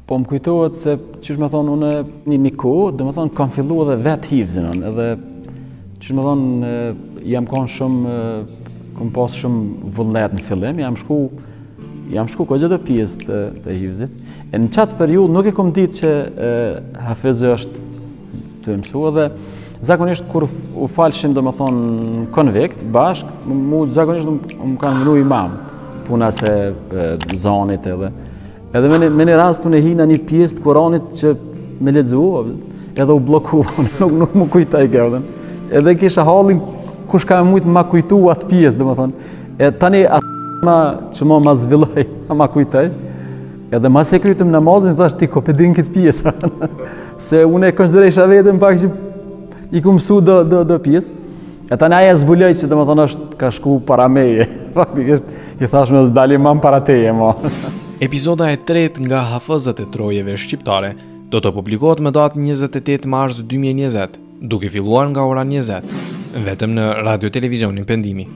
Po më kujtohet se, qysh me thonë, unë një kohë, dhe me thonë, kam fillu edhe vetë hivzin, edhe, qysh me thonë, jam konë shumë, kom pas shumë vullnet në fillim, jam shku ko gjithë pjesë të hivzit. E në qatë periud nuk e kom ditë që Hafizi është të mësu, edhe zakonisht kur u falshim, dhe me thonë, konvikt, bashk, mu zakonisht më kanë mënu imam, puna se zanit edhe me një rast unë e hina një pjesë të Kuranit që me lexu, edhe u bloku, nuk më kujtaj kjo. Edhe kisha hallin kush ka mujt ma kujtu atë pjesë, dhe më thonë. E tani atë që ma zhvilloj, ma kujtaj. Edhe mas e krytëm namazin, thash ti ko pedin këtë pjesë. Se unë e konsideresha vetëm pak që i ku mësu do pjesë. E tani aja zbuloj që dhe më thonë është ka shku para meje. Faktikisht, i thash me zdali ma para teje, ma. Epizoda e tretë nga Hafëzat e Trojeve Shqiptare do të publikohet më datë 28 mars 2020, duke filluar nga ora 20, vetëm në Radio Televizionin Pendimi.